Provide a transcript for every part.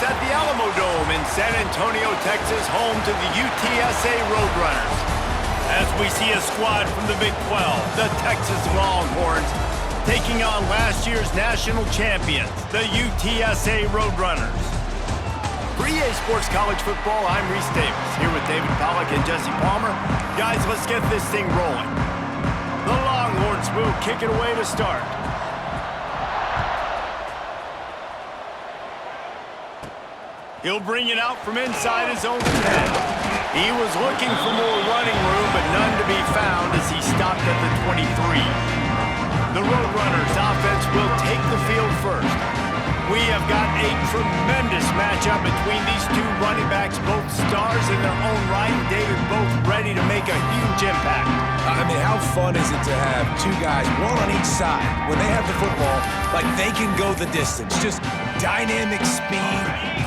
at the Alamo Dome in San Antonio, Texas, home to the UTSA Roadrunners. As we see a squad from the Big 12, the Texas Longhorns, taking on last year's national champions, the UTSA Roadrunners. For EA Sports College Football, I'm Reese Davis, here with David Pollack and Jesse Palmer. Guys, let's get this thing rolling. The Longhorns will kick it away to start. He'll bring it out from inside his own 10. He was looking for more running room, but none to be found as he stopped at the 23. The Roadrunners offense will take the field first. We have got a tremendous matchup between these two running backs, both stars in their own right, and David, both ready to make a huge impact. I mean, how fun is it to have two guys, one on each side, when they have the football, like they can go the distance. Just dynamic speed,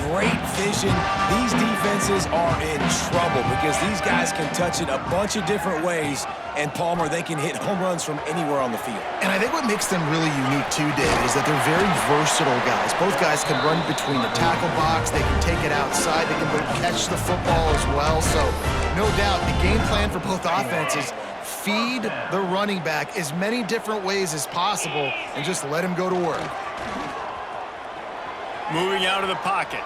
great vision. These defenses are in trouble because these guys can touch it a bunch of different ways, and Palmer, they can hit home runs from anywhere on the field. And I think what makes them really unique too, David, is that they're very versatile guys. Both guys can run between the tackle box, they can take it outside, they can both catch the football as well. So no doubt the game plan for both offenses, feed the running back as many different ways as possible and just let him go to work. Moving out of the pocket.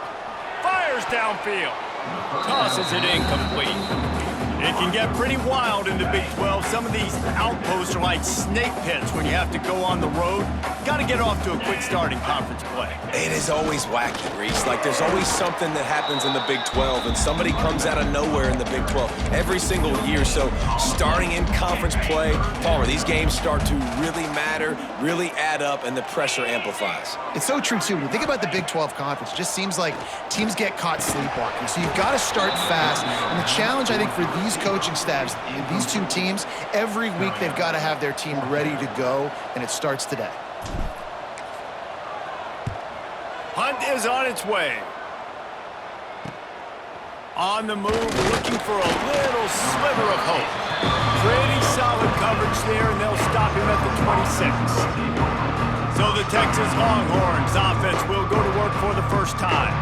Fires downfield. Tosses it incomplete. It can get pretty wild in the Big 12. Some of these outposts are like snake pits when you have to go on the road. Got to get off to a quick start in conference play. It is always wacky, Reese. Like, there's always something that happens in the Big 12, and somebody comes out of nowhere in the Big 12 every single year. So starting in conference play, Palmer, these games start to really matter, really add up, and the pressure amplifies. It's so true, too. When you think about the Big 12 Conference, it just seems like teams get caught sleepwalking. So you've got to start fast. And the challenge, I think, for these coaching staffs, these two teams, every week they've got to have their team ready to go, and it starts today. Hunt is on its way. On the move, looking for a little sliver of hope. Pretty solid coverage there, and they'll stop him at the 26. So the Texas Longhorns offense will go to work for the first time.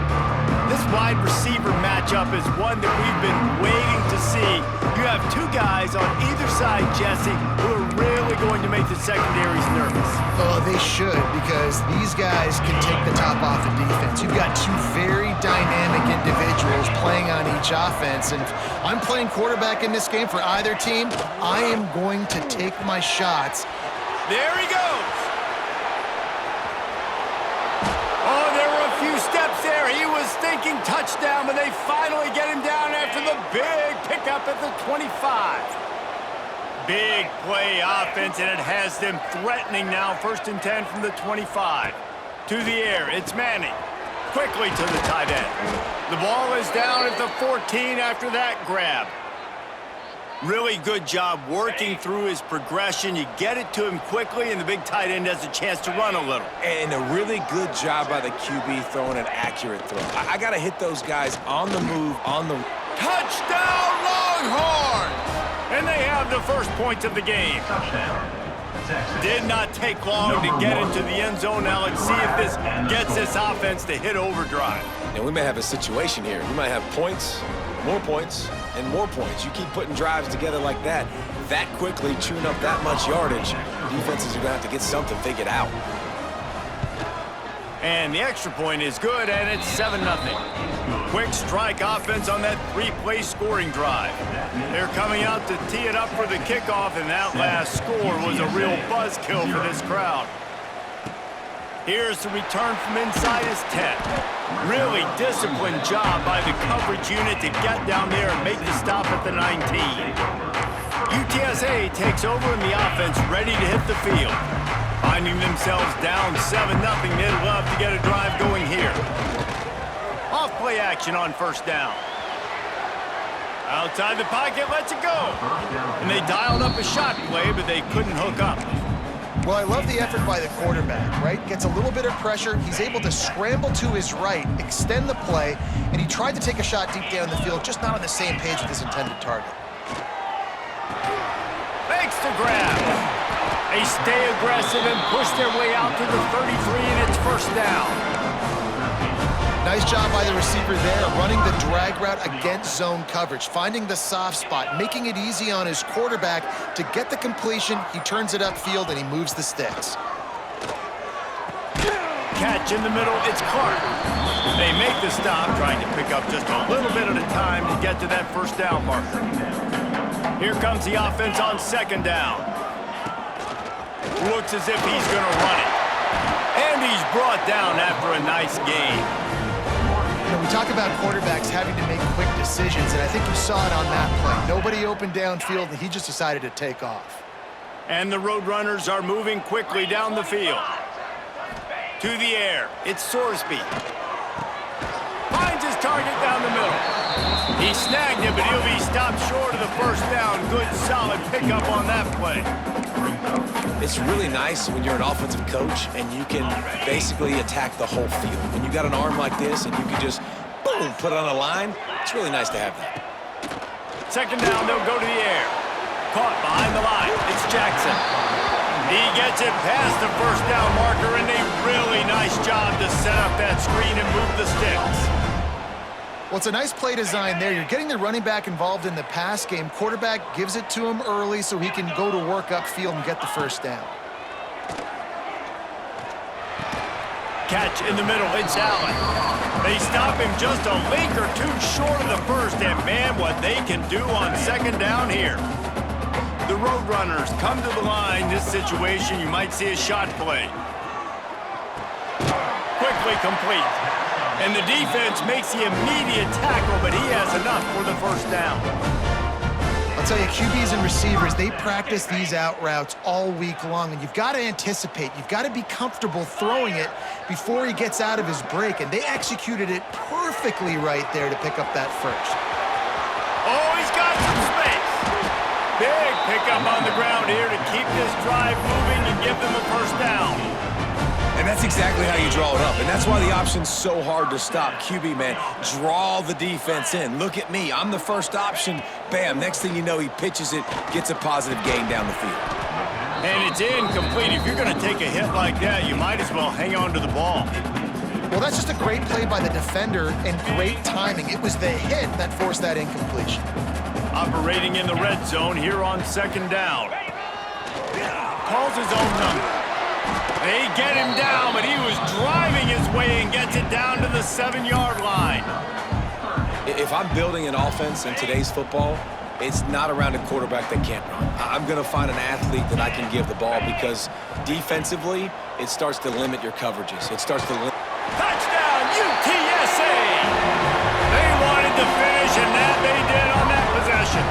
This wide receiver matchup is one that we've been waiting to see. You have two guys on either side, Jesse, who are really going to make the secondaries nervous. Oh, they should, because these guys can take the top off the defense. You've got two very dynamic individuals playing on each offense, and if I'm playing quarterback in this game for either team, I am going to take my shots. There he goes. Oh, there were a few steps there. He was thinking touchdown, but they finally get him down after the big pickup at the 25. Big play offense, and it has them threatening now. 1st and 10 from the 25. To the air, it's Manning. Quickly to the tight end. The ball is down at the 14 after that grab. Really good job working through his progression. You get it to him quickly, and the big tight end has a chance to run a little. And a really good job by the QB throwing an accurate throw. I got to hit those guys on the move, on the... Touchdown, Longhorns! And they have the first points of the game. Did not take long to get into the end zone. Now let's see if this gets this offense to hit overdrive. And we may have a situation here. We might have points, and more points. You keep putting drives together like that quickly, chewing up that much yardage, defenses are going to have to get something figured out. And the extra point is good, and it's 7-0. Quick strike offense on that 3-play scoring drive. They're coming out to tee it up for the kickoff, and that last score was a real buzzkill for this crowd. Here's the return from inside his 10. Really disciplined job by the coverage unit to get down there and make the stop at the 19. UTSA takes over in the offense, ready to hit the field. Finding themselves down 7-0, they'd love to get a drive going here. Off-play action on 1st down. Outside the pocket, lets it go. And they dialed up a shot play, but they couldn't hook up. Well, I love the effort by the quarterback, right? Gets a little bit of pressure. He's able to scramble to his right, extend the play, and he tried to take a shot deep down the field, just not on the same page with his intended target. Makes the grab. They stay aggressive and push their way out to the 33, and it's 1st down. Nice job by the receiver there, running the drag route against zone coverage, finding the soft spot, making it easy on his quarterback to get the completion. He turns it upfield, and he moves the sticks. Catch in the middle, it's Clark. They make the stop, trying to pick up just a little bit at a time to get to that first down marker. Here comes the offense on second down. Looks as if he's going to run it. And he's brought down after a nice gain. You know, we talk about quarterbacks having to make quick decisions, and I think you saw it on that play. Nobody opened downfield, and he just decided to take off. And the Roadrunners are moving quickly down the field. To the air, it's Sorsby. Finds his target down the middle. He snagged it, but he'll be stopped short of the first down. Good, solid pickup on that play. It's really nice when you're an offensive coach and you can basically attack the whole field. When you got an arm like this and you can just, boom, put it on a line, it's really nice to have that. Second down, they'll go to the air. Caught behind the line. It's Jackson. He gets it past the first down marker, and a really nice job to set up that screen and move the sticks. Well, it's a nice play design there. You're getting the running back involved in the pass game. Quarterback gives it to him early so he can go to work upfield and get the first down. Catch in the middle, it's Allen. They stop him just a link or two short of the first, and man, what they can do on second down here. The Roadrunners come to the line. This situation, you might see a shot play. Quickly complete. And the defense makes the immediate tackle, but he has enough for the first down. I'll tell you, QBs and receivers, they practice these out routes all week long, and you've got to anticipate. You've got to be comfortable throwing it before he gets out of his break, and they executed it perfectly right there to pick up that first. Oh, he's got some space. Big pickup on the ground here to keep this drive moving and give them a first down. And that's exactly how you draw it up. And that's why the option's so hard to stop. QB, man, draw the defense in. Look at me. I'm the first option. Bam. Next thing you know, he pitches it, gets a positive gain down the field. And it's incomplete. If you're going to take a hit like that, you might as well hang on to the ball. Well, that's just a great play by the defender and great timing. It was the hit that forced that incompletion. Operating in the red zone here on second down. Calls his own number. They get him down, but he was driving his way and gets it down to the 7-yard line. If I'm building an offense in today's football, it's not around a quarterback that can't run. I'm going to find an athlete that I can give the ball because defensively, it starts to limit your coverages. It starts to limit. Touchdown, UTSA! They wanted to finish, and that they did on that possession.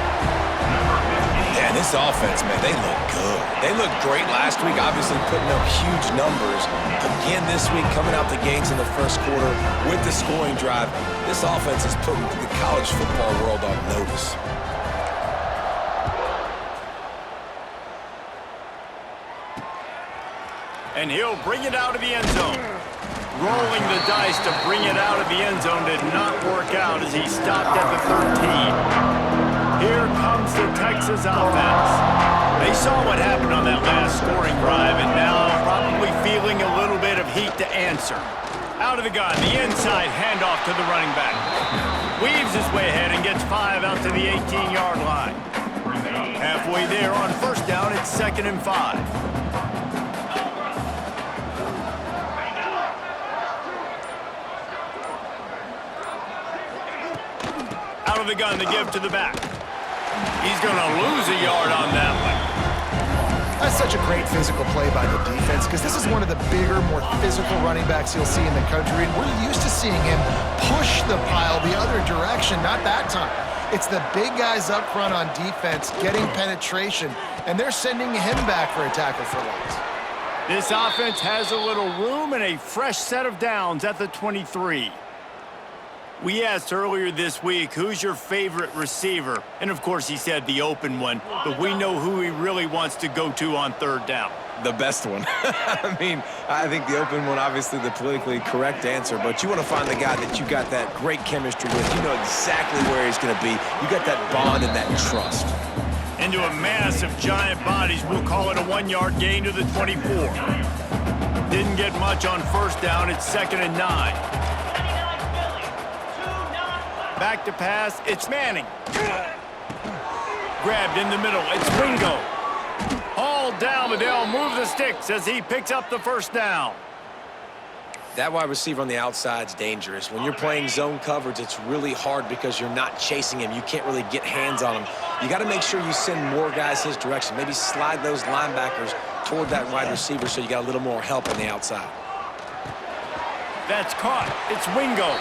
Yeah, this offense, man, they look good. They looked great last week, obviously putting up huge numbers. Again this week, coming out the gates in the first quarter with the scoring drive. This offense is putting the college football world on notice. And he'll bring it out of the end zone. Rolling the dice to bring it out of the end zone did not work out as he stopped at the 13. Here comes the Texas offense. They saw what happened on that last scoring drive and now probably feeling a little bit of heat to answer. Out of the gun, the inside handoff to the running back. Weaves his way ahead and gets 5 out to the 18-yard line. Halfway there on first down, it's 2nd and 5. Out of the gun, the give to the back. He's going to lose a yard on that one. That's such a great physical play by the defense because this is one of the bigger, more physical running backs you'll see in the country, and we're used to seeing him push the pile the other direction. Not that time. It's the big guys up front on defense getting penetration, and they're sending him back for a tackle for loss. This offense has a little room and a fresh set of downs at the 23. We asked earlier this week, who's your favorite receiver? And, of course, he said the open one, but we know who he really wants to go to on third down. The best one. I mean, I think the open one, obviously the politically correct answer, but you want to find the guy that you got that great chemistry with. You know exactly where he's going to be. You got that bond and that trust. Into a mass of giant bodies. We'll call it a 1-yard gain to the 24. Didn't get much on first down. It's 2nd and 9. Back to pass. It's Manning. Grabbed in the middle. It's Ringo. Hauled down, but they'll move the sticks as he picks up the first down. That wide receiver on the outside is dangerous. When you're playing zone coverage, it's really hard because you're not chasing him. You can't really get hands on him. You got to make sure you send more guys his direction. Maybe slide those linebackers toward that wide receiver so you got a little more help on the outside. That's caught. It's Wingo.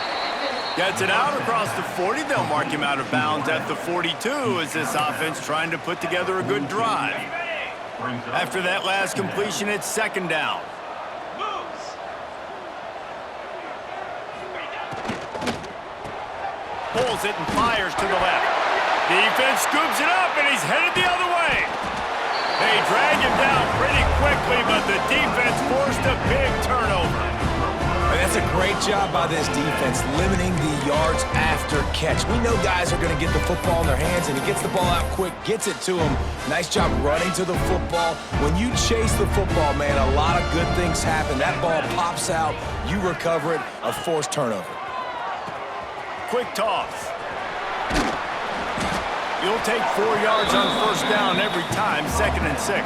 Gets it out across the 40. They'll mark him out of bounds at the 42 as this offense trying to put together a good drive. After that last completion, it's second down. Pulls it and fires to the left. Defense scoops it up, and he's headed the other way. They drag him down pretty quickly, but the defense forced a big turnover. And that's a great job by this defense, limiting the yards after catch. We know guys are going to get the football in their hands, and he gets the ball out quick, gets it to him. Nice job running to the football. When you chase the football, man, a lot of good things happen. That ball pops out, you recover it, a forced turnover. Quick toss. You'll take 4 yards on first down every time, 2nd and 6.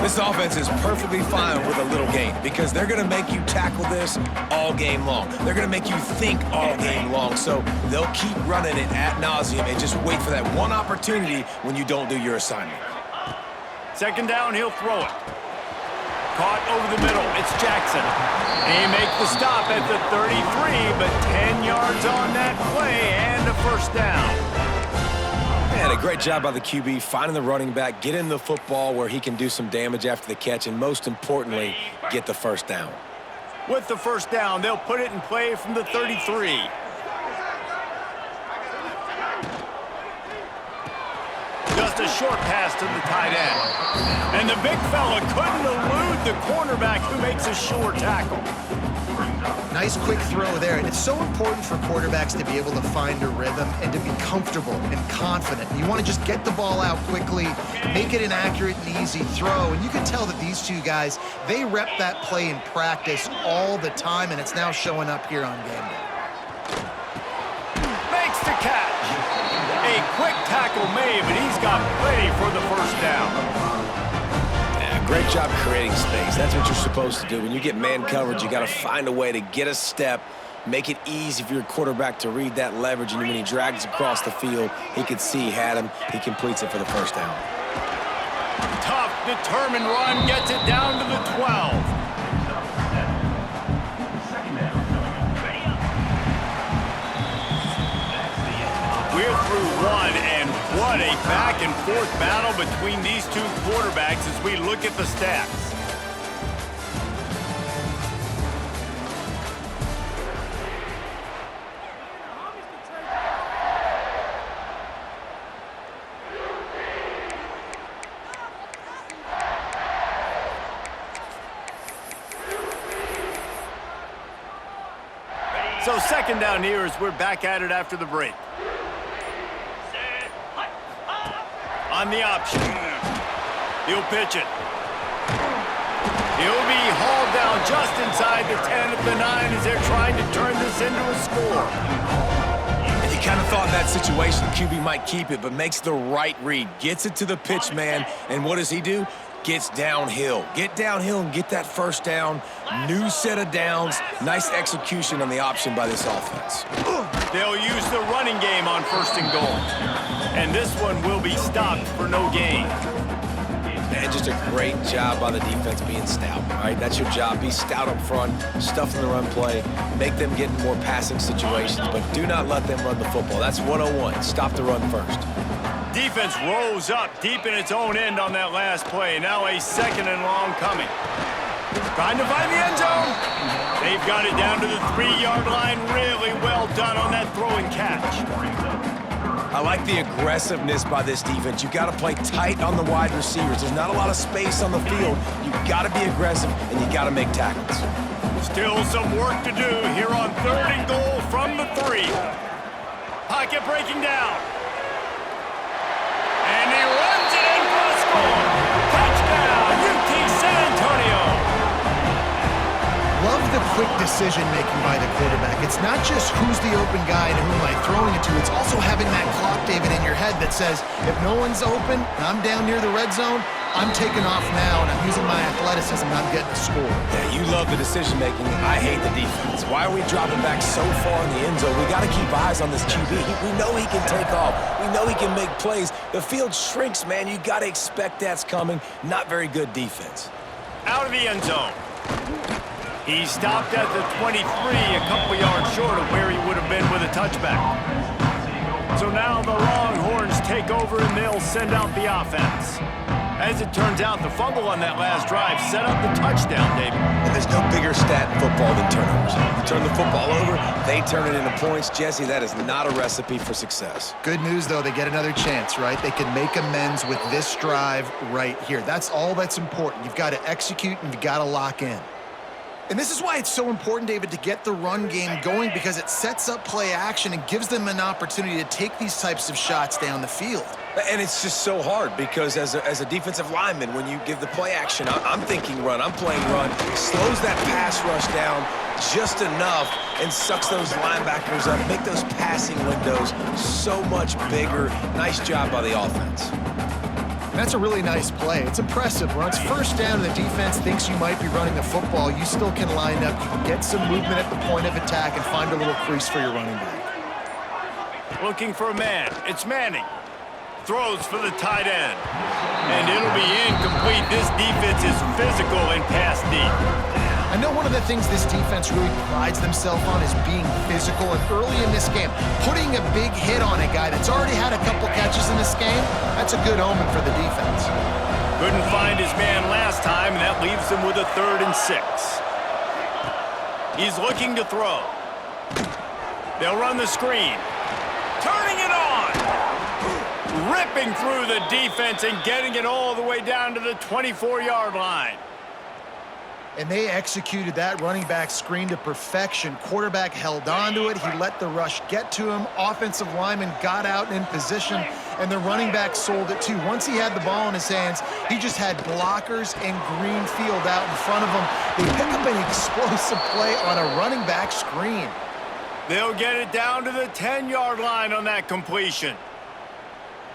This offense is perfectly fine with a little gain because they're going to make you tackle this all game long. They're going to make you think all game long. So they'll keep running it ad nauseum and just wait for that one opportunity when you don't do your assignment. Second down, he'll throw it. Caught over the middle. It's Jackson. He makes the stop at the 33, but 10 yards on that play and a first down. Man, a great job by the QB finding the running back, getting the football where he can do some damage after the catch, and most importantly, get the first down. With the first down, they'll put it in play from the 33. Just a short pass to the tight end. And the big fella couldn't elude the cornerback who makes a sure tackle. Nice quick throw there, and it's so important for quarterbacks to be able to find a rhythm and to be comfortable and confident. You want to just get the ball out quickly, make it an accurate and easy throw, and you can tell that these two guys, they rep that play in practice all the time, and it's now showing up here on game day. Makes the catch. A quick tackle made, but he's got plenty for the first down. Great job creating space. That's what you're supposed to do. When you get man coverage, you got to find a way to get a step, make it easy for your quarterback to read that leverage, and when he drags across the field, he could see he had him. He completes it for the first down. Tough, determined run, gets it down to the 12. We're through one, and what a back-and-forth battle between these two quarterbacks as we look at the stats. So second down here as we're back at it after the break. On the option. He'll pitch it. He'll be hauled down just inside the 10 at the 9 as they're trying to turn this into a score. And you kind of thought in that situation QB might keep it, but makes the right read. Gets it to the pitch man, and what does he do? Gets downhill. Get downhill and get that first down. New set of downs. Nice execution on the option by this offense. They'll use the running game on first and goal. And this one will be stopped for no gain. Man, just a great job by the defense being stout, all right? That's your job. Be stout up front, stuff in the run play, make them get in more passing situations, but do not let them run the football. That's 101. Stop the run first. Defense rose up deep in its own end on that last play. Now a second and long coming. Trying to find the end zone. They've got it down to the 3-yard line. Really well done on that throw and catch. I like the aggressiveness by this defense. You got to play tight on the wide receivers. There's not a lot of space on the field. You got to be aggressive, and you got to make tackles. Still some work to do here on third and goal from the 3. Pocket breaking down. And he runs it in for the score. Touchdown, UT San Antonio. Love the quick decision-making by the quarterback. It's not just who's the open guy and who am I throwing it to. It's also having that clock, David, in your head that says, if no one's open and I'm down near the red zone, I'm taking off now, and I'm using my athleticism, and I'm getting a score. Yeah, you love the decision-making. I hate the defense. Why are we dropping back so far in the end zone? We got to keep eyes on this QB. We know he can take off. We know he can make plays. The field shrinks, man. You got to expect that's coming. Not very good defense. Out of the end zone. He stopped at the 23, a couple yards short of where he would have been with a touchback. So now the Longhorns take over, and they'll send out the offense. As it turns out, the fumble on that last drive set up the touchdown, David. And there's no bigger stat in football than turnovers. You turn the football over, they turn it into points. Jesse, that is not a recipe for success. Good news, though, they get another chance, right? They can make amends with this drive right here. That's all that's important. You've got to execute, and you've got to lock in. And this is why it's so important, David, to get the run game going, because it sets up play action and gives them an opportunity to take these types of shots down the field. And it's just so hard because as a defensive lineman, when you give the play action, I'm thinking run, I'm playing run, slows that pass rush down just enough and sucks those linebackers up, make those passing windows so much bigger. Nice job by the offense. And that's a really nice play. It's impressive. When it's first down and the defense thinks you might be running the football, you still can line up. You can get some movement at the point of attack and find a little crease for your running back. Looking for a man. It's Manning. Throws for the tight end. And it'll be incomplete. This defense is physical and pass deep. I know one of the things this defense really prides themselves on is being physical, and early in this game, putting a big hit on a guy that's already had a couple catches in this game, that's a good omen for the defense. Couldn't find his man last time, and that leaves him with a 3rd and 6. He's looking to throw. They'll run the screen. Turning it on! Ripping through the defense and getting it all the way down to the 24-yard line. And they executed that running back screen to perfection. Quarterback held on to it. He let the rush get to him. Offensive lineman got out in position, and the running back sold it too. Once he had the ball in his hands, he just had blockers and green field out in front of him. They pick up an explosive play on a running back screen. They'll get it down to the 10-yard line on that completion.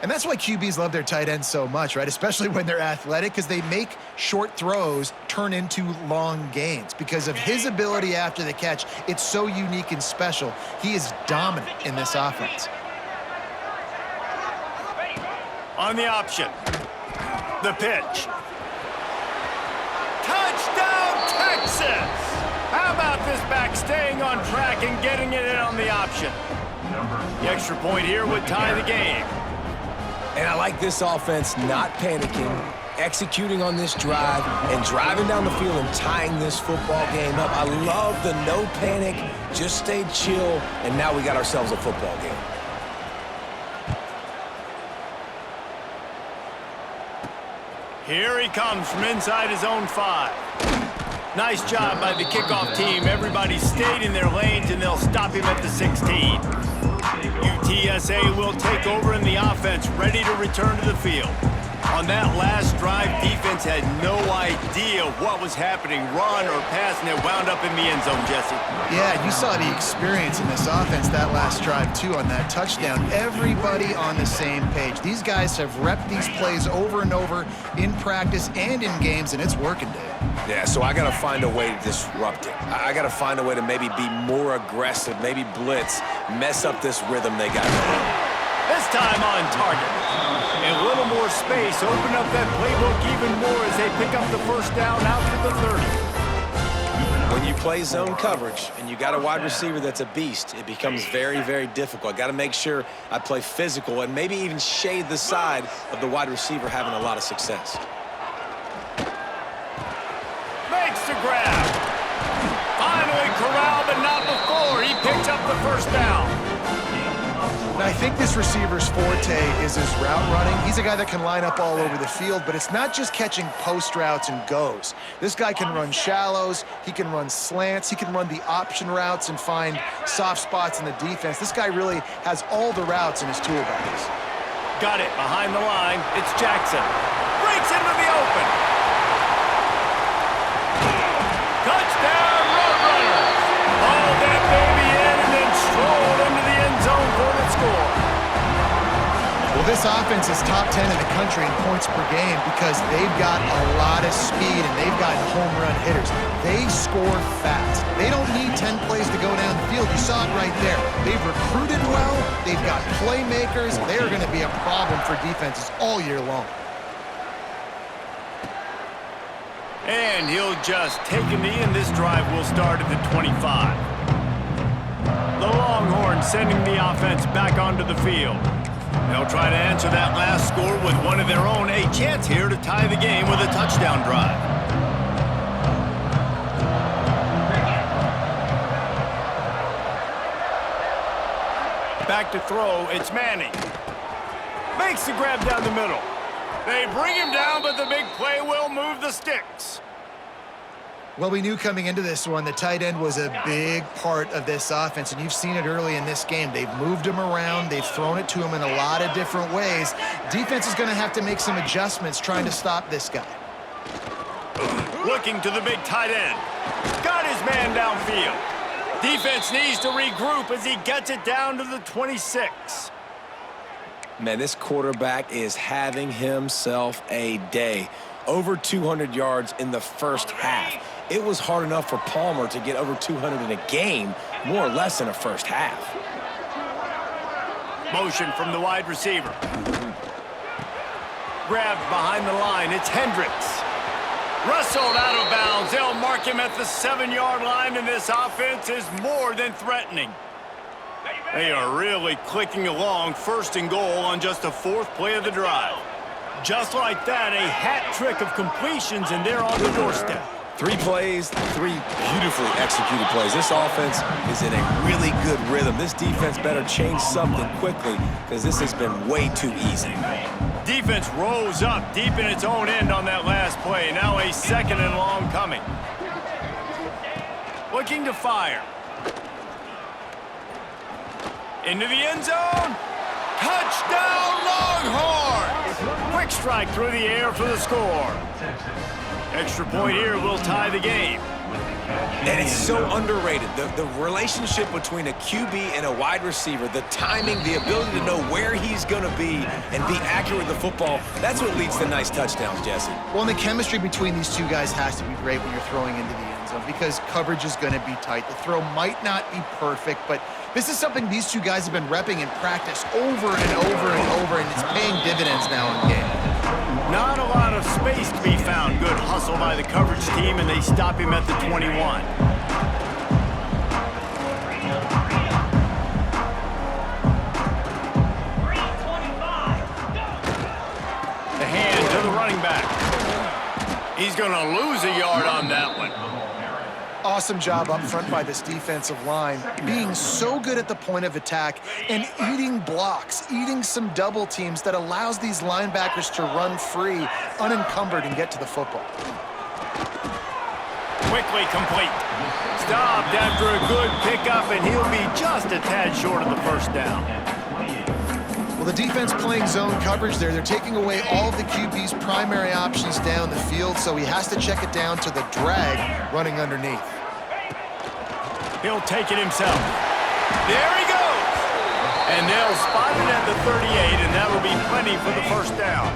And that's why QBs love their tight ends so much, right? Especially when they're athletic, because they make short throws turn into long gains. Because of his ability after the catch, it's so unique and special. He is dominant in this offense. On the option. The pitch. Touchdown, Texas! How about this back staying on track and getting it in on the option? The extra point here would tie the game. And I like this offense not panicking, executing on this drive, and driving down the field and tying this football game up. I love the no panic, just stay chill, and now we got ourselves a football game. Here he comes from inside his own 5. Nice job by the kickoff team. Everybody stayed in their lanes, and they'll stop him at the 16. UTSA will take over in the offense, ready to return to the field. On that last drive, defense had no idea what was happening, run or pass, and it wound up in the end zone, Jesse. Yeah, you saw the experience in this offense that last drive, too, on that touchdown. Everybody on the same page. These guys have repped these plays over and over in practice and in games, and it's working, Dave. Yeah, so I got to find a way to disrupt it. I got to find a way to maybe be more aggressive, maybe blitz, mess up this rhythm they got going. This time on target. And a little more space, open up that playbook even more as they pick up the first down out to the 30. When you play zone coverage and you got a wide receiver that's a beast, it becomes very, very difficult. I got to make sure I play physical and maybe even shade the side of the wide receiver having a lot of success. Makes the grab. Finally corralled, but not before. He picks up the first down. Now, I think this receiver's forte is his route running. He's a guy that can line up all over the field, but it's not just catching post routes and goes. This guy can run shallows, he can run slants, he can run the option routes and find soft spots in the defense. This guy really has all the routes in his toolbox. Got it behind the line. It's Jackson. Breaks into the open. Touchdown, Roadrunners! this offense is top 10 in the country in points per game because they've got a lot of speed and they've got home run hitters. They score fast. They don't need 10 plays to go down the field. You saw it right there. They've recruited well. They've got playmakers. They're going to be a problem for defenses all year long. And he'll just take a knee, and this drive will start at the 25. The Longhorns sending the offense back onto the field. They'll try to answer that last score with one of their own. A chance here to tie the game with a touchdown drive. Back to throw, it's Manning. Makes the grab down the middle. They bring him down, but the big play will move the sticks. Well, we knew coming into this one the tight end was a big part of this offense, and you've seen it early in this game. They've moved him around. They've thrown it to him in a lot of different ways. Defense is going to have to make some adjustments trying to stop this guy. Looking to the big tight end. Got his man downfield. Defense needs to regroup as he gets it down to the 26. Man, this quarterback is having himself a day. Over 200 yards in the first half. It was hard enough for Palmer to get over 200 in a game, more or less in a first half. Motion from the wide receiver. Grabbed behind the line, it's Hendricks. Wrestled out of bounds. They'll mark him at the 7-yard line, and this offense is more than threatening. They are really clicking along, 1st and goal on just the 4th play of the drive. Just like that, a hat trick of completions, and they're on the doorstep. 3 plays, 3 beautifully executed plays. This offense is in a really good rhythm. This defense better change something quickly because this has been way too easy. Defense rose up deep in its own end on that last play. Now a 2nd and long coming. Looking to fire. Into the end zone. Touchdown, Longhorns! Quick strike through the air for the score. Extra point here will tie the game. And it's so underrated. The relationship between a QB and a wide receiver, the timing, the ability to know where he's going to be and be accurate with the football, that's what leads to nice touchdowns, Jesse. Well, and the chemistry between these two guys has to be great when you're throwing into the end zone because coverage is going to be tight. The throw might not be perfect, but this is something these two guys have been repping in practice over and over and over, and it's paying dividends now in game. Not a lot of space to be found. Good hustle by the coverage team, and they stop him at the 21. The hand to the running back. He's going to lose a yard on that one. Awesome job up front by this defensive line, being so good at the point of attack and eating blocks, eating some double teams that allows these linebackers to run free, unencumbered, and get to the football. Quickly complete. Stopped after a good pickup, and he'll be just a tad short of the 1st down. Well, the defense playing zone coverage there. They're taking away all of the QB's primary options down the field, so he has to check it down to the drag running underneath. He'll take it himself. There he goes! And they'll spot it at the 38, and that'll be plenty for the 1st down.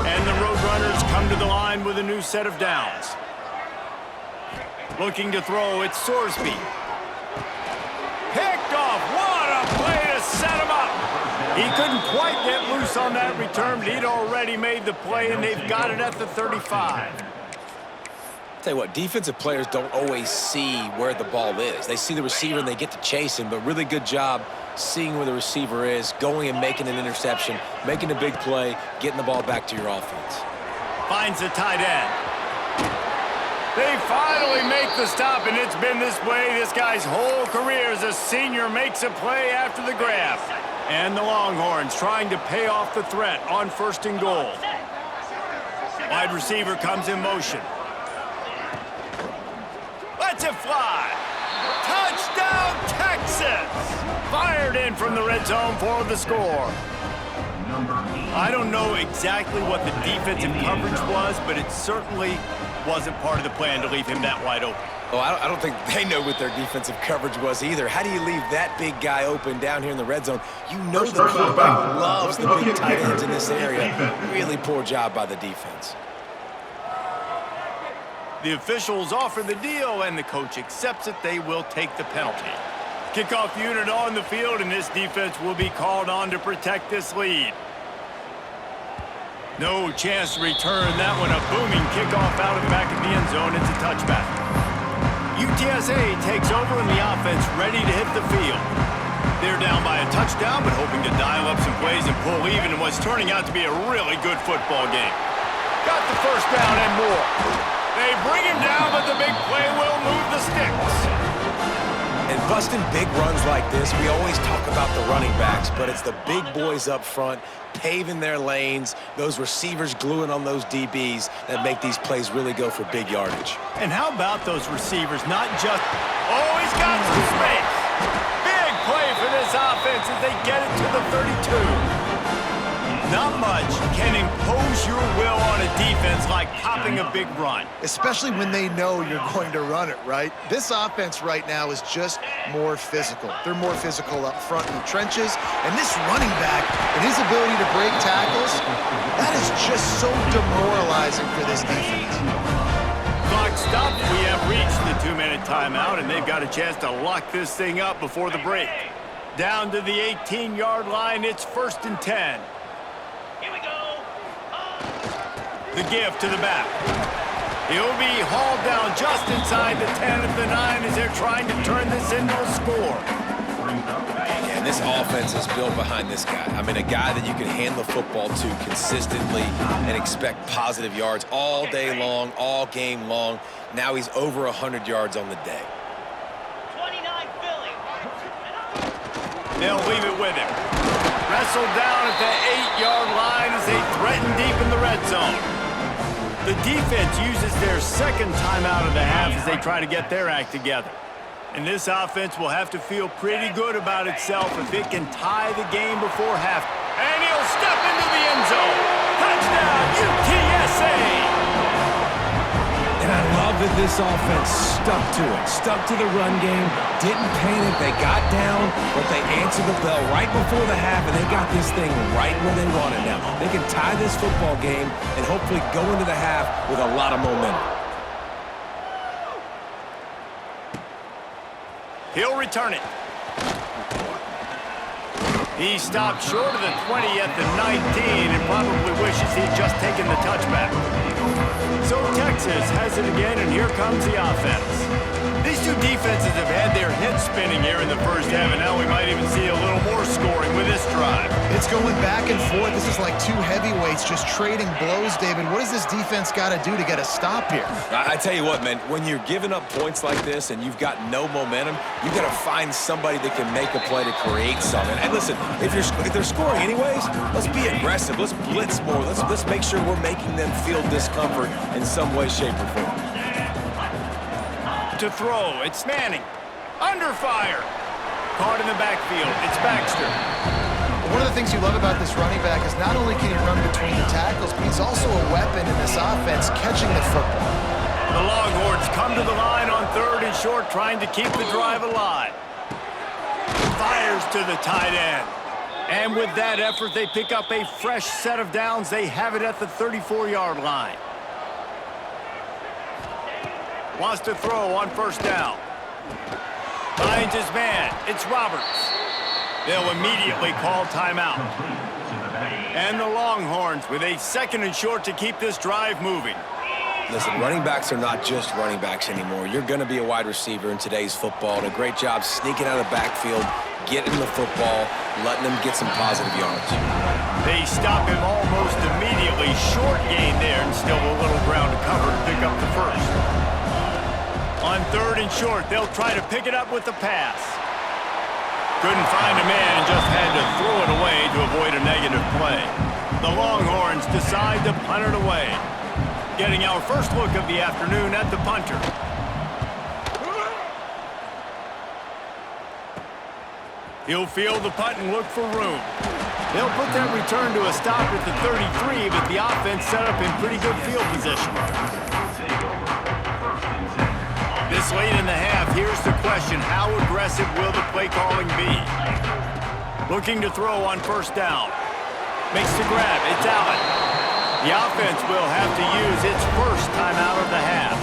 And the Roadrunners come to the line with a new set of downs. Looking to throw, it's Sorsby. Picked off. What a play to set him up! He couldn't quite get loose on that return, but he'd already made the play, and they've got it at the 35. Tell you what, defensive players don't always see where the ball is. They see the receiver and they get to chase him, but really good job seeing where the receiver is, going and making an interception, making a big play, getting the ball back to your offense. Finds the tight end. They finally make the stop, and it's been this way this guy's whole career as a senior. Makes a play after the grab. And the Longhorns trying to pay off the threat on 1st and goal. Wide receiver comes in motion. Lets it fly. Touchdown, Texas! Fired in from the red zone for the score. I don't know exactly what the defensive coverage was, but it certainly wasn't part of the plan to leave him that wide open. Oh, I don't think they know what their defensive coverage was either. How do you leave that big guy open down here in the red zone? You know the quarterback loves the big tight ends in this area. Really poor job by the defense. The officials offer the deal, and the coach accepts it. They will take the penalty. Kickoff unit on the field, and this defense will be called on to protect this lead. No chance to return that one. A booming kickoff out of the back of the end zone. It's a touchback. UTSA takes over in the offense, ready to hit the field. They're down by a touchdown, but hoping to dial up some plays and pull even in what's turning out to be a really good football game. Got the first down and more. They bring him down, but the big play will move the sticks. And busting big runs like this, we always talk about the running backs, but it's the big boys up front paving their lanes, those receivers gluing on those DBs that make these plays really go for big yardage. And how about those receivers? Not just, oh, he's got some space. Big play for this offense as they get it to the 32. Not much can impose your will on a defense like popping a big run. Especially when they know you're going to run it, right? This offense right now is just more physical. They're more physical up front in the trenches. And this running back and his ability to break tackles, that is just so demoralizing for this defense. Clock stopped. We have reached the 2-minute timeout, and they've got a chance to lock this thing up before the break. Down to the 18-yard line, it's 1st and 10. The give to the back. He'll be hauled down just inside the 10 at the 9 as they're trying to turn this into a score. Yeah, and this offense is built behind this guy. I mean, a guy that you can hand the football to consistently and expect positive yards all day long, all game long. Now he's over 100 yards on the day. 29 Philly. They'll leave it with him. Wrestled down at the 8-yard line as they threaten deep in the red zone. The defense uses their second timeout of the half as they try to get their act together. And this offense will have to feel pretty good about itself if it can tie the game before half. And he'll step into the end zone. Touchdown, UTSA! And I love that this offense stuck to it, stuck to the run game, didn't panic, they got down, but they answered the bell right before the half, and they got this thing right where they want it now. They can tie this football game and hopefully go into the half with a lot of momentum. He'll return it. He stopped short of the 20 at the 19 and probably wishes he'd just taken the touchback. So Texas has it again, and here comes the offense. These two defenses have had their heads spinning here in the first half, and now we might even see a little more scoring with this drive. It's going back and forth. This is like two heavyweights just trading blows, David. What does this defense got to do to get a stop here? I tell you what, man, when you're giving up points like this and you've got no momentum, you got to find somebody that can make a play to create something. And listen, if they're scoring anyways, let's be aggressive. Let's blitz more. Let's make sure we're making them feel discomfort in some way, shape, or form. To throw, it's Manning. Under fire. Caught in the backfield, it's Baxter. One of the things you love about this running back is not only can he run between the tackles, but he's also a weapon in this offense catching the football. The Longhorns come to the line on 3rd and short, trying to keep the drive alive. Fires to the tight end. And with that effort, they pick up a fresh set of downs. They have it at the 34-yard line. Wants to throw on 1st down. Finds his man. It's Roberts. They'll immediately call timeout. And the Longhorns with a 2nd and short to keep this drive moving. Listen, running backs are not just running backs anymore. You're going to be a wide receiver in today's football. And a great job sneaking out of the backfield, getting the football, letting them get some positive yards. They stop him almost immediately. Short gain there, and still a little ground to cover to pick up the first. On 3rd and short, they'll try to pick it up with the pass. Couldn't find a man and just had to throw it away to avoid a negative play. The Longhorns decide to punt it away. Getting our first look of the afternoon at the punter. He'll field the punt and look for room. They'll put that return to a stop at the 33, but the offense set up in pretty good field position. This late here's the question. How aggressive will the play calling be? Looking to throw on first down. Makes the grab. It's Allen. The offense will have to use its first timeout of the half.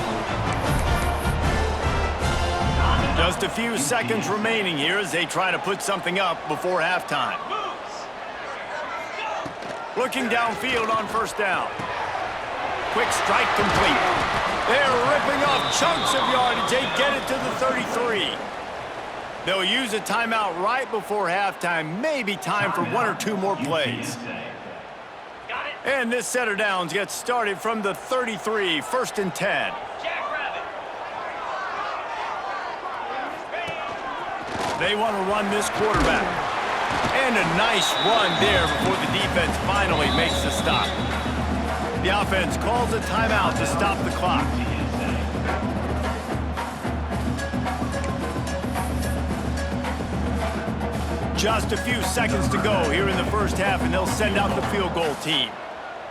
Just a few seconds remaining here as they try to put something up before halftime. Looking downfield on first down. Quick strike complete. They're ripping off chunks of yardage. They get it to the 33. They'll use a timeout right before halftime. Maybe time for one or two more plays. And this set of downs gets started from the 33, 1st and 10. They want to run this quarterback. And a nice run there before the defense finally makes the stop. The offense calls a timeout to stop the clock. Just a few seconds to go here in the first half, and they'll send out the field goal team.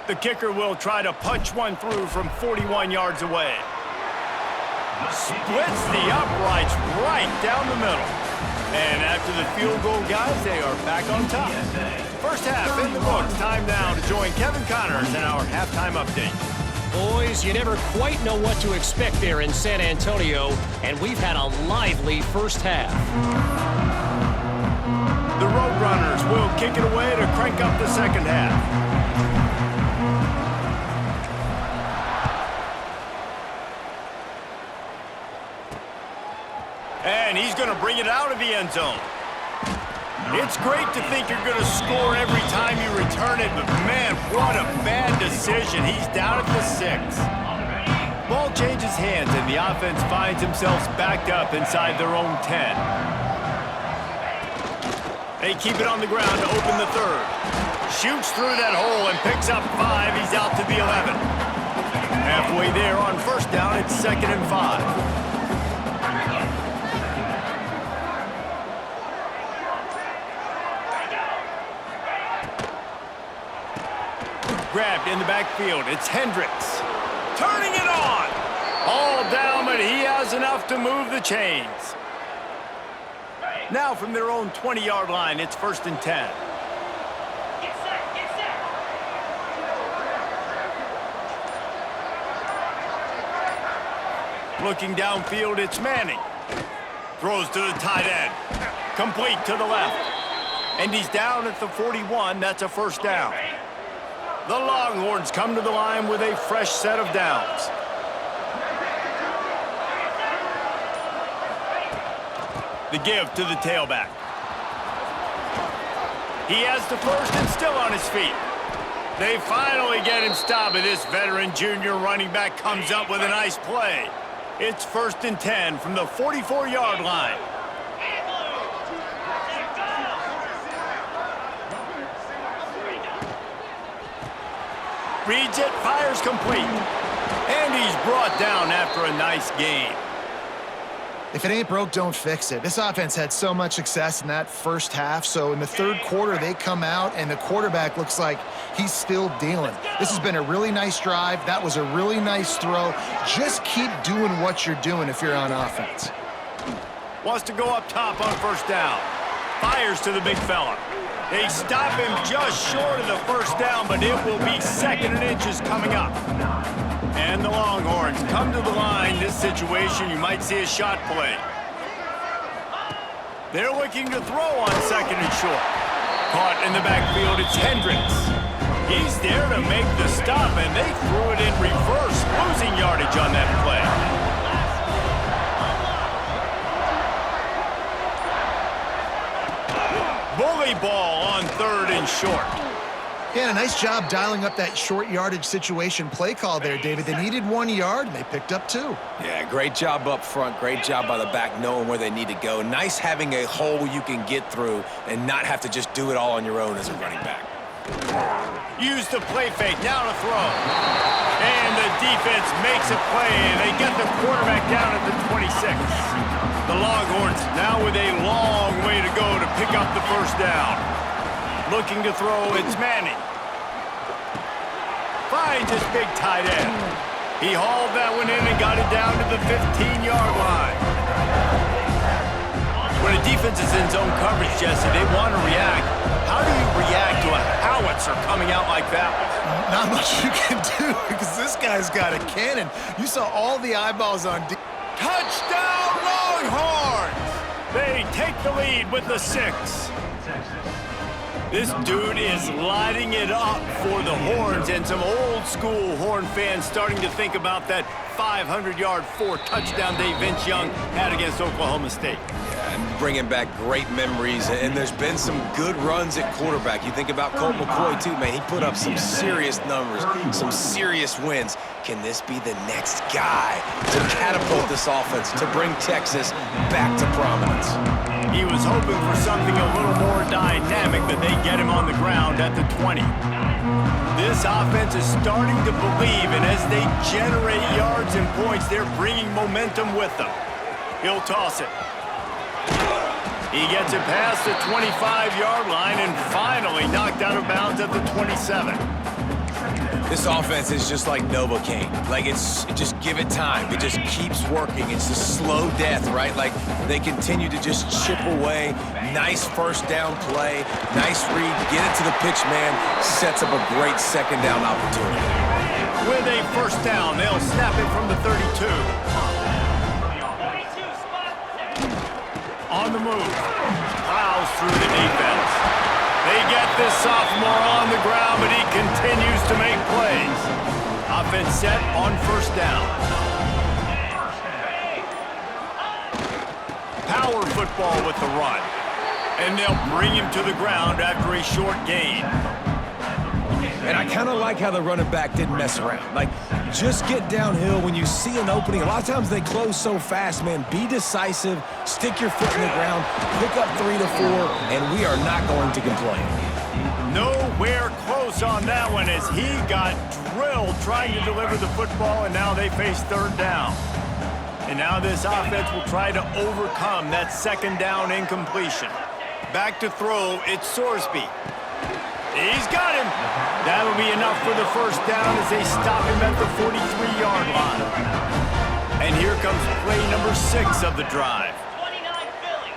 The kicker will try to punch one through from 41 yards away. Splits the uprights right down the middle. And after the field goal, guys, they are back on top. First half in the books. Time now to join Kevin Connors in our halftime update. Boys, you never quite know what to expect there in San Antonio, and we've had a lively first half. The Roadrunners will kick it away to crank up the second half. And he's going to bring it out of the end zone. It's great to think you're going to score every time you return it, but man, what a bad decision. He's down at the 6. Ball changes hands, and the offense finds themselves backed up inside their own 10. They keep it on the ground to open the 3rd. Shoots through that hole and picks up 5. He's out to the 11. Halfway there on first down, it's 2nd and 5. Grabbed in the backfield. It's Hendricks. Turning it on. All down, but he has enough to move the chains. Now from their own 20-yard line, it's 1st and 10. Get set, get set. Looking downfield, it's Manning. Throws to the tight end. Complete to the left. And he's down at the 41. That's a first down. The Longhorns come to the line with a fresh set of downs. The give to the tailback. He has the first and still on his feet. They finally get him stopped, and this veteran junior running back comes up with a nice play. It's 1st and 10 from the 44-yard line. Reads it, fires complete. And he's brought down after a nice game. If it ain't broke, don't fix it. This offense had so much success in that first half, so in the 3rd quarter, they come out, and the quarterback looks like he's still dealing. This has been a really nice drive. That was a really nice throw. Just keep doing what you're doing if you're on offense. Wants to go up top on first down. Fires to the big fella. They stop him just short of the first down, but it will be 2nd and inches coming up. And the Longhorns come to the line. This situation, you might see a shot play. They're looking to throw on 2nd and short. Caught in the backfield, it's Hendricks. He's there to make the stop, and they threw it in reverse, losing yardage on that play. Bully ball on 3rd and short. Yeah, a nice job dialing up that short yardage situation play call there, David. They needed 1 yard, and they picked up 2. Yeah, great job up front. Great job by the back knowing where they need to go. Nice having a hole you can get through and not have to just do it all on your own as a running back. Use the play fake, now to throw. And the defense makes a play, and they get the quarterback down at the 26. The Longhorns now with a long way to go to pick up the first down. Looking to throw, it's Manning. Finds his big tight end. He hauled that one in and got it down to the 15-yard line. When a defense is in zone coverage, Jesse, they want to react. How do you react to a howitzer coming out like that? Not much you can do because this guy's got a cannon. You saw all the eyeballs on D. Touchdown, Longhorns! They take the lead with the 6. This dude is lighting it up for the Horns, and some old-school Horn fans starting to think about that 500-yard 4-touchdown day Vince Young had against Oklahoma State. And bringing back great memories, and there's been some good runs at quarterback. You think about Colt McCoy, too, man. He put up some serious numbers, some serious wins. Can this be the next guy to catapult this offense, to bring Texas back to prominence? He was hoping for something a little more dynamic, but they get him on the ground at the 20. This offense is starting to believe, and as they generate yards and points, they're bringing momentum with them. He'll toss it. He gets it past the 25-yard line and finally knocked out of bounds at the 27. This offense is just like Novocaine. Like, just give it time. It just keeps working. It's a slow death, right? Like, they continue to just chip away. Nice first down play. Nice read. Get it to the pitch man. Sets up a great second down opportunity. With a first down, they'll snap it from the 32. On the move. Plows through the defense. They get this sophomore on the ground, but he continues to make plays. Offense set on first down. Power football with the run. And they'll bring him to the ground after a short gain. And I kind of like how the running back didn't mess around. Like, just get downhill when you see an opening. A lot of times they close so fast, man. Be decisive, stick your foot in the ground, pick up 3 to 4, and we are not going to complain. Nowhere close on that one as he got drilled trying to deliver the football, and now they face third down. And now this offense will try to overcome that second down incompletion. Back to throw, it's Sorsby. He's got him. That'll be enough for the first down as they stop him at the 43-yard line. And here comes play number 6 of the drive. 29 Philly,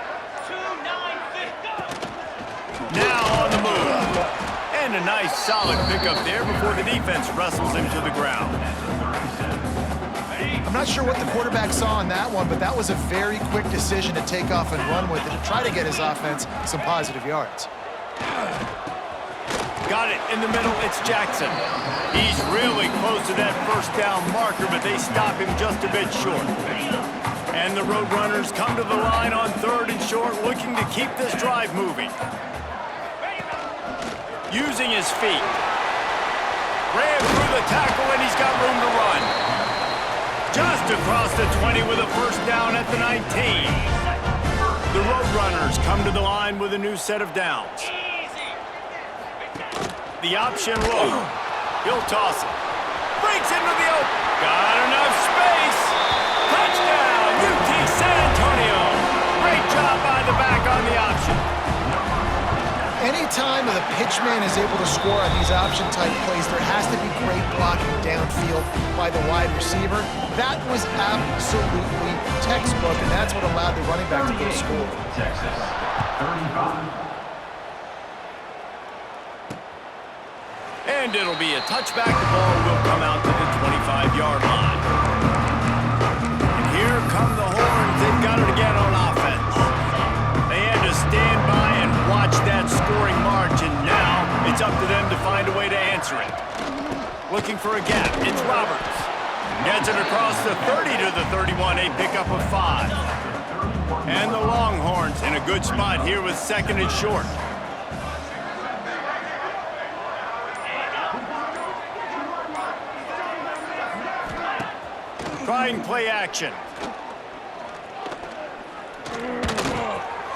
2-9 Now on the move. And a nice solid pickup there before the defense wrestles him to the ground. I'm not sure what the quarterback saw on that one, but that was a very quick decision to take off and run with it to try to get his offense some positive yards. Got it in the middle, it's Jackson. He's really close to that first down marker, but they stop him just a bit short. And the Roadrunners come to the line on 3rd and short, looking to keep this drive moving. Using his feet. Ran through the tackle, and he's got room to run. Just across the 20 with a first down at the 19. The Roadrunners come to the line with a new set of downs. The option look. He'll toss it. Breaks into the open. Got enough space. Touchdown, UT San Antonio. Great job by the back on the option. Anytime the pitchman is able to score on these option-type plays, there has to be great blocking downfield by the wide receiver. That was absolutely textbook, and that's what allowed the running back to go to score. Texas, 35. And it'll be a touchback. The ball will come out to the 25-yard line. And here come the Horns. They've got it again on offense. They had to stand by and watch that scoring march, and now it's up to them to find a way to answer it. Looking for a gap. It's Roberts. Gets it across the 30 to the 31, a pickup of 5. And the Longhorns in a good spot here with 2nd and short. Trying play action.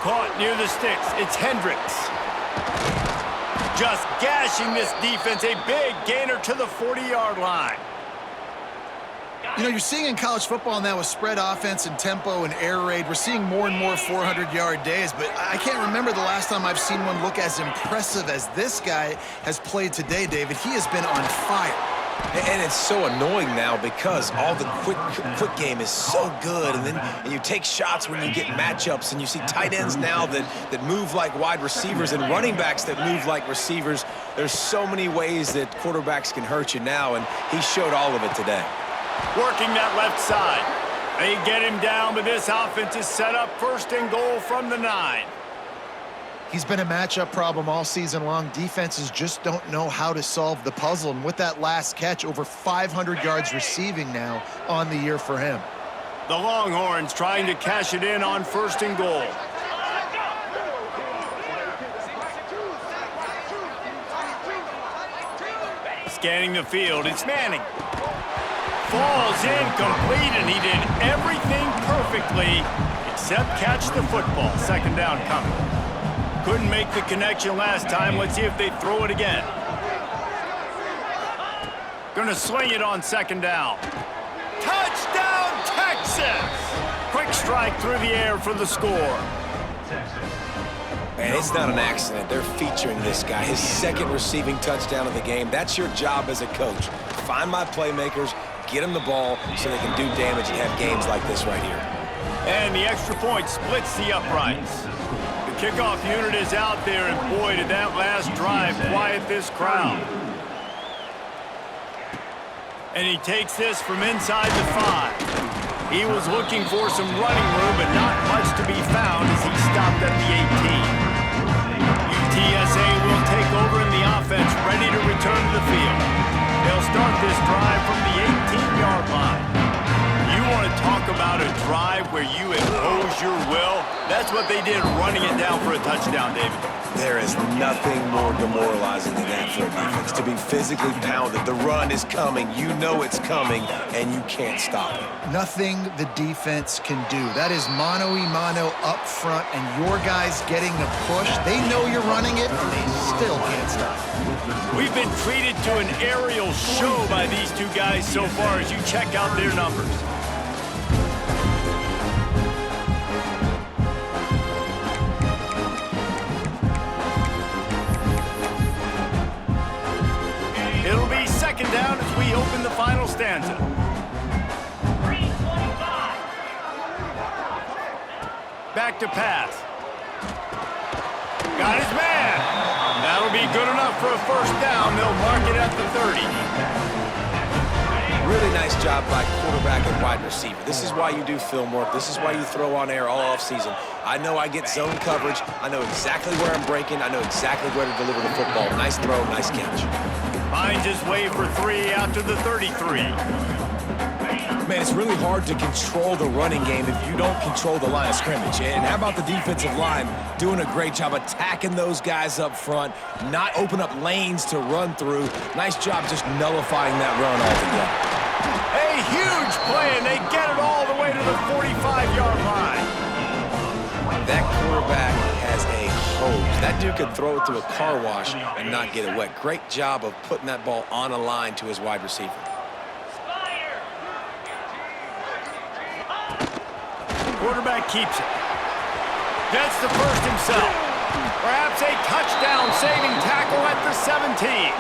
Caught near the sticks. It's Hendricks. Just gashing this defense. A big gainer to the 40-yard line. You know, you're seeing in college football now with spread offense and tempo and air raid, we're seeing more and more 400-yard days, but I can't remember the last time I've seen one look as impressive as this guy has played today, David. He has been on fire. And it's so annoying now because all the quick game is so good, and you take shots when you get matchups, and you see tight ends now that move like wide receivers and running backs that move like receivers. There's so many ways that quarterbacks can hurt you now, and he showed all of it today. Working that left side. They get him down, but this offense is set up 1st and goal from the 9. He's been a matchup problem all season long. Defenses just don't know how to solve the puzzle. And with that last catch, over 500 yards receiving now on the year for him. The Longhorns trying to cash it in on 1st and goal. Scanning the field, it's Manning. Falls incomplete, and he did everything perfectly except catch the football. 2nd down coming. Couldn't make the connection last time. Let's see if they throw it again. Gonna swing it on 2nd down. Touchdown, Texas! Quick strike through the air for the score. And it's not an accident. They're featuring this guy. His 2nd receiving touchdown of the game. That's your job as a coach. Find my playmakers, get them the ball so they can do damage and have games like this right here. And the extra point splits the uprights. The kickoff unit is out there, and boy, did that last drive quiet this crowd. And he takes this from inside the 5. He was looking for some running room, but not much to be found as he stopped at the 18. UTSA will take over in the offense, ready to return to the field. They'll start this drive from the 18-yard line. You want to talk about a drive where you impose your will? That's what they did, running it down for a touchdown, David. There is nothing more demoralizing than that for a defense, to be physically pounded. The run is coming. You know it's coming, and you can't stop it. Nothing the defense can do. That is mano-a-mano up front, and your guys getting the push. They know you're running it, and they still can't stop it. We've been treated to an aerial show by these two guys so far as you check out their numbers. It'll be 2nd down as we open the final stanza. 3:25. Back to pass. Got his man. That'll be good enough for a 1st down. They'll mark it at the 30. Really nice job by quarterback and wide receiver. This is why you do film work. This is why you throw on air all offseason. I know I get zone coverage. I know exactly where I'm breaking. I know exactly where to deliver the football. Nice throw, nice catch. Finds his way for 3 out to the 33. Man, it's really hard to control the running game if you don't control the line of scrimmage. And how about the defensive line doing a great job attacking those guys up front, not open up lanes to run through. Nice job just nullifying that run altogether. A huge play, and they get it all the way to the 45-yard line. That quarterback has a hose. That dude could throw it to a car wash and not get it wet. Great job of putting that ball on a line to his wide receiver. Quarterback keeps it. Gets the first himself. Perhaps a touchdown-saving tackle at the 17.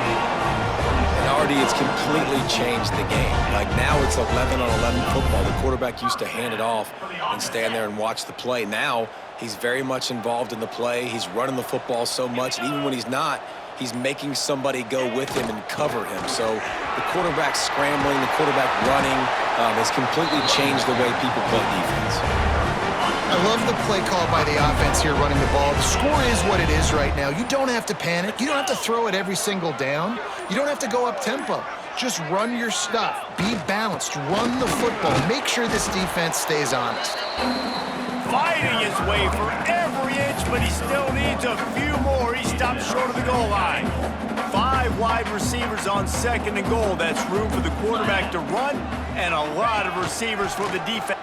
And already it's completely changed the game. Like now it's 11-on-11 football. The quarterback used to hand it off and stand there and watch the play. Now he's very much involved in the play. He's running the football so much, and even when he's not, he's making somebody go with him and cover him. So the quarterback scrambling, the quarterback running has completely changed the way people play defense. I love the play call by the offense here running the ball. The score is what it is right now. You don't have to panic. You don't have to throw it every single down. You don't have to go up tempo. Just run your stuff. Be balanced. Run the football. Make sure this defense stays honest. Fighting his way for every inch, but he still needs a few more. He stops short of the goal line. 5 wide receivers on 2nd and goal. That's room for the quarterback to run, and a lot of receivers for the defense.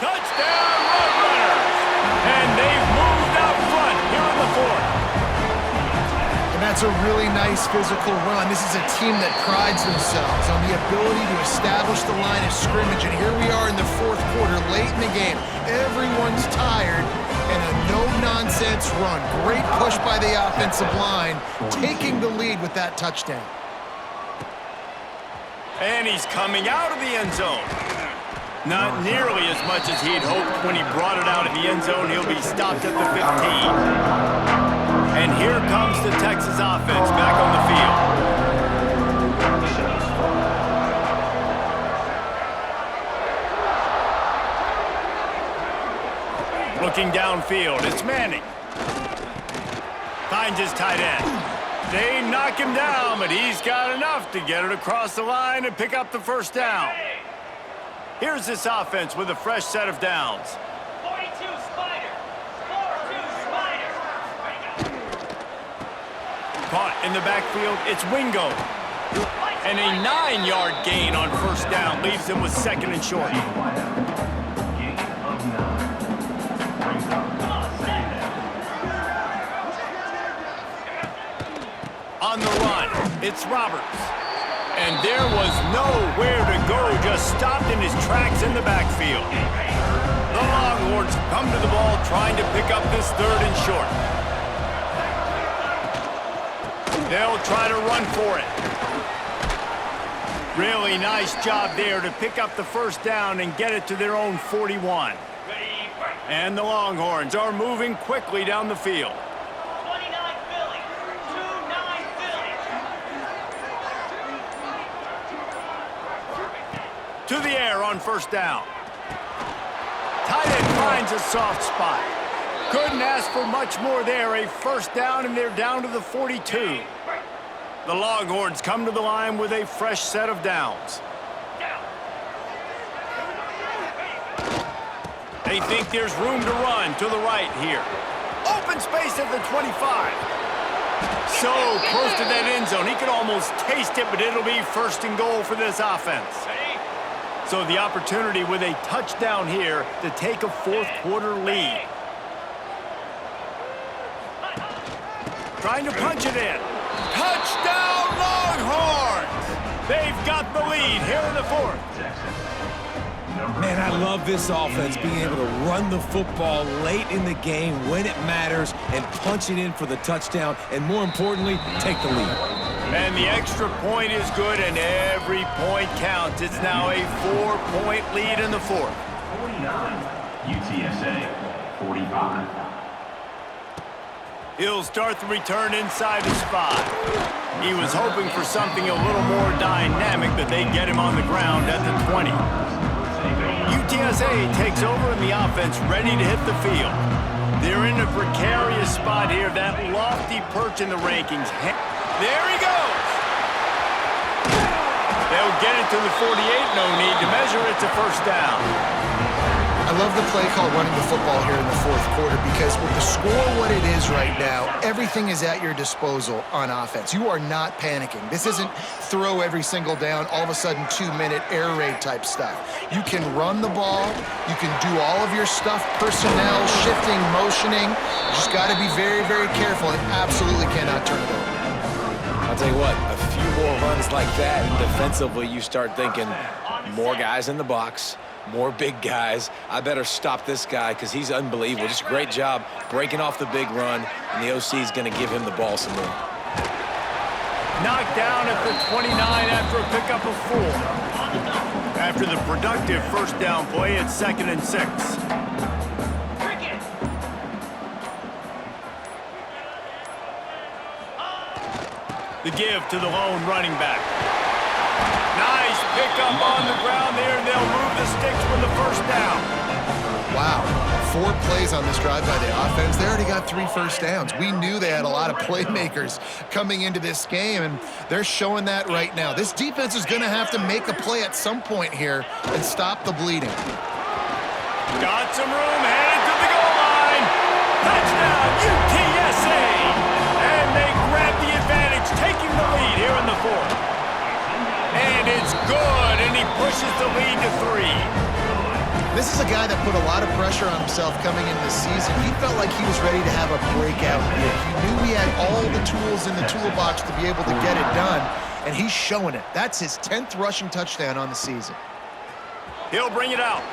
Touchdown, Roadrunners! And they've moved out front here in the 4th. And that's a really nice physical run. This is a team that prides themselves on the ability to establish the line of scrimmage. And here we are in the 4th quarter, late in the game. Everyone's tired, and a no-nonsense run. Great push by the offensive line, taking the lead with that touchdown. And he's coming out of the end zone. Not nearly as much as he'd hoped when he brought it out of the end zone. He'll be stopped at the 15. And here comes the Texas offense back on the field. Looking downfield, it's Manning. Finds his tight end. They knock him down, but he's got enough to get it across the line and pick up the first down. Here's this offense with a fresh set of downs. 42 Spider. 42 Spider. Caught in the backfield, it's Wingo. And a 9-yard gain on first down leaves him with second and short. On the run, it's Roberts. And there was nowhere to go, just stopped in his tracks in the backfield. The Longhorns come to the ball trying to pick up this third and short. They'll try to run for it. Really nice job there to pick up the first down and get it to their own 41. And the Longhorns are moving quickly down the field. 29 Philly. 2-9 Philly. To the air on first down. Tight end finds a soft spot. Couldn't ask for much more there. A first down, and they're down to the 42. The Longhorns come to the line with a fresh set of downs. They think there's room to run to the right here. Open space at the 25. So close to that end zone. He could almost taste it, but it'll be first and goal for this offense. So the opportunity with a touchdown here to take a fourth quarter lead. Trying to punch it in. Touchdown Longhorns! They've got the lead here in the fourth. Man, I love this offense, being able to run the football late in the game when it matters and punch it in for the touchdown, and more importantly, take the lead. And the extra point is good, and every point counts. It's now a 4-point lead in the fourth. 49, UTSA, 45. He'll start the return inside his 5. He was hoping for something a little more dynamic, but they get him on the ground at the 20. UTSA takes over in the offense, ready to hit the field. They're in a precarious spot here, that lofty perch in the rankings. There he goes! They'll get it to the 48, no need to measure, it's a first down. I love the play call running the football here in the fourth quarter, because with the score what it is right now, everything is at your disposal on offense. You are not panicking. This isn't throw every single down, all of a sudden 2-minute air raid type stuff. You can run the ball. You can do all of your stuff, personnel, shifting, motioning. You just got to be very, very careful and absolutely cannot turn it over. I'll tell you what, a few more runs like that, and defensively you start thinking more guys in the box, more big guys. I better stop this guy because he's unbelievable. Just a great job breaking off the big run, and the OC is going to give him the ball some more. Knocked down at the 29 after a pickup of 4. After the productive first down play, it's 2nd and 6. The give to the lone running back. Nice pickup on the ground there, and they'll move the sticks with the first down. Wow, 4 plays on this drive by the offense. They already got 3 first downs. We knew they had a lot of playmakers coming into this game, and they're showing that right now. This defense is going to have to make a play at some point here and stop the bleeding. Got some room, headed to the goal line. Touchdown, UTSA! And they grab the advantage, taking the lead here in the fourth. And it's good, and he pushes the lead to 3. This is a guy that put a lot of pressure on himself coming into the season. He felt like he was ready to have a breakout year. He knew he had all the tools in the toolbox to be able to get it done, and he's showing it. That's his 10th rushing touchdown on the season. He'll bring it out.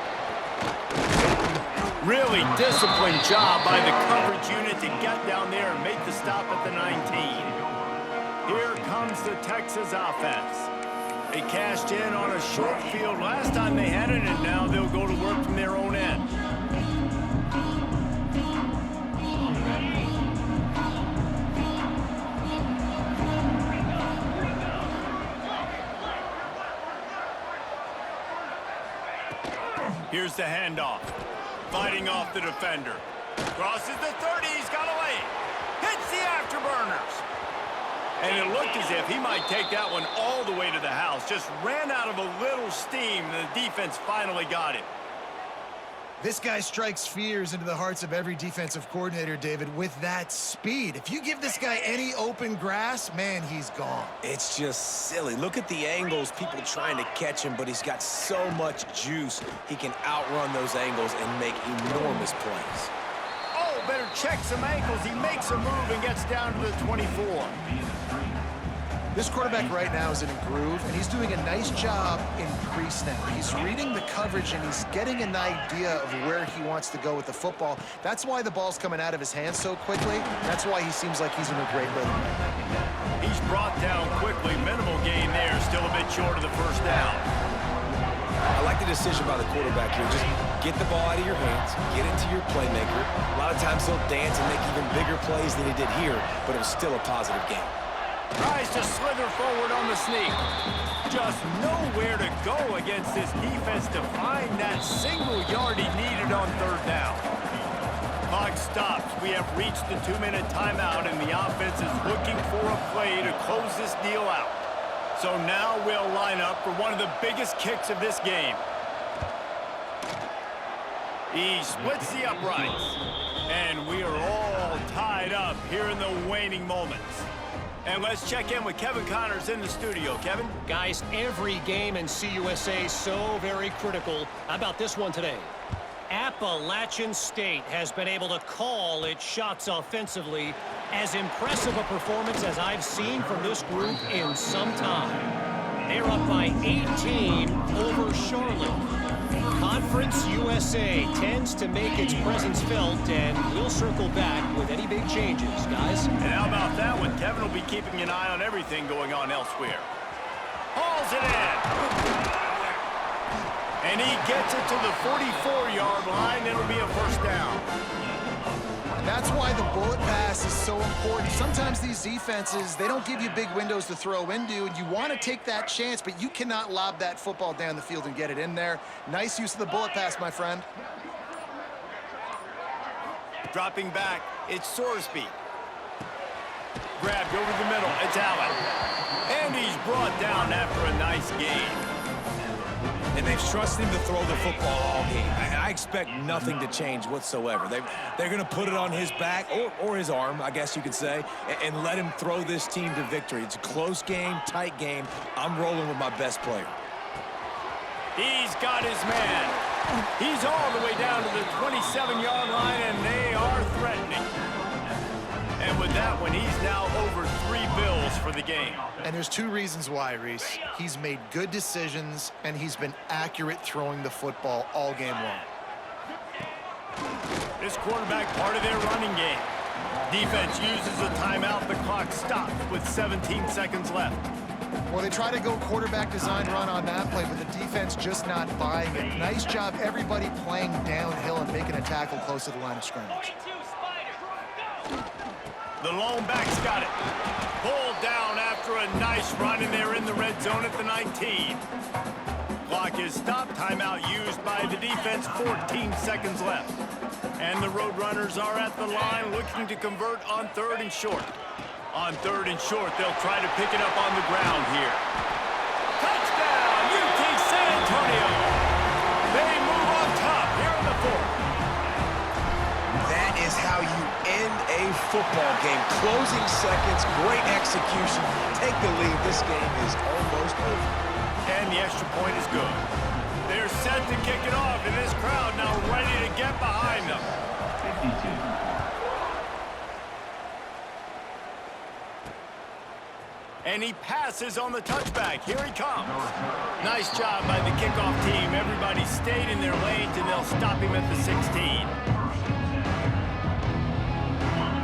Really disciplined job by the coverage unit to get down there and make the stop at the 19. Here comes the Texas offense. A They cashed in on a short field last time they had it, and now they'll go to work from their own end. Here's the handoff. Fighting off the defender. Crosses the 30, he's got a lane. Hits the afterburners. And it looked as if he might take that one all the way to the house. Just ran out of a little steam, and the defense finally got it. This guy strikes fears into the hearts of every defensive coordinator, David, with that speed. If you give this guy any open grass, man, he's gone. It's just silly. Look at the angles, people trying to catch him, but he's got so much juice. He can outrun those angles and make enormous plays. Oh, better check some ankles. He makes a move and gets down to the 24. This quarterback right now is in a groove, and he's doing a nice job in pre-snap. He's reading the coverage, and he's getting an idea of where he wants to go with the football. That's why the ball's coming out of his hands so quickly. That's why he seems like he's in a great rhythm right now. He's brought down quickly. Minimal gain there. Still a bit short of the first down. I like the decision by the quarterback here. Just get the ball out of your hands, get into your playmaker. A lot of times he'll dance and make even bigger plays than he did here, but it was still a positive game. Tries to slither forward on the sneak. Just nowhere to go against this defense to find that single yard he needed on third down. Clock stops. We have reached the 2-minute timeout, and the offense is looking for a play to close this deal out. So now we'll line up for one of the biggest kicks of this game. He splits the uprights. And we are all tied up here in the waning moments. And let's check in with Kevin Connors in the studio. Kevin? Guys, every game in CUSA is so very critical. How about this one today? Appalachian State has been able to call its shots offensively. As impressive a performance as I've seen from this group in some time. They're up by 18 over Charlotte. Conference USA tends to make its presence felt, and we'll circle back with any big changes, guys. And how about that one? Kevin will be keeping an eye on everything going on elsewhere. Hauls it in. And he gets it to the 44-yard line. It'll be a first down. That's why the bullet pass is so important. Sometimes these defenses, they don't give you big windows to throw into, and you want to take that chance, but you cannot lob that football down the field and get it in there. Nice use of the bullet pass, my friend. Dropping back, it's Sorsby. Grabbed over the middle, it's Allen. And he's brought down after a nice gain. And they've trusted him to throw the football all game. I expect nothing to change whatsoever. They're going to put it on his back, or his arm, I guess you could say, and let him throw this team to victory. It's a close game, tight game. I'm rolling with my best player. He's got his man. He's all the way down to the 27-yard line, and they are threatening. And with that one, he's now over 3 bills for the game. And there's 2 reasons why, Reese. He's made good decisions, and he's been accurate throwing the football all game long. This quarterback part of their running game. Defense uses a timeout. The clock stops with 17 seconds left. Well, they try to go quarterback design run on that play, but the defense just not buying it. Nice job, everybody playing downhill and making a tackle close to the line of scrimmage. 42 Spider. Go. The lone back's got it. Pulled down after a nice run, and they're in the red zone at the 19. Clock is stopped. Timeout used by the defense. 14 seconds left. And the Roadrunners are at the line looking to convert on 3rd and short. On 3rd and short, they'll try to pick it up on the ground here. Touchdown, UT San Antonio. They move on top here in the 4th. That is how you end a football game. Closing seconds, great execution. Take the lead. This game is almost over. And the extra point is good. They're set to kick it off, and this crowd now ready to get behind them. 52. And he passes on the touchback. Here he comes. Nice job by the kickoff team. Everybody stayed in their lanes, and they'll stop him at the 16.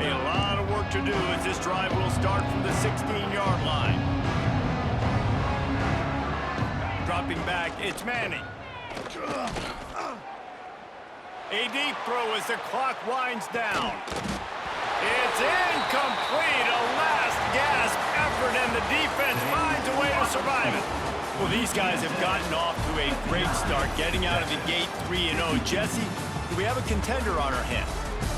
A lot of work to do as this drive will start from the 16-yard line. dropping back. It's Manning. A deep throw as the clock winds down. It's incomplete. A last gasp effort, and the defense finds a way to survive it. Well, these guys have gotten off to a great start, getting out of the gate 3-0. Jesse, do we have a contender on our hands?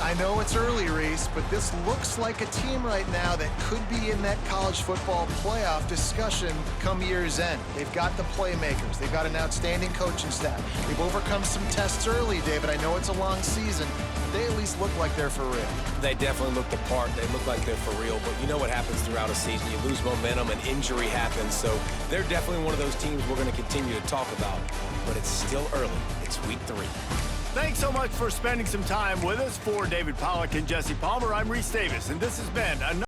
I know it's early, Reese, but this looks like a team right now that could be in that college football playoff discussion come year's end. They've got the playmakers. They've got an outstanding coaching staff. They've overcome some tests early, David. I know it's a long season, but they at least look like they're for real. They definitely look the part. They look like they're for real. But you know what happens throughout a season. You lose momentum and injury happens. So they're definitely one of those teams we're going to continue to talk about. But it's still early. It's week 3. Thanks so much for spending some time with us. For David Pollack and Jesse Palmer, I'm Reese Davis, and this has been another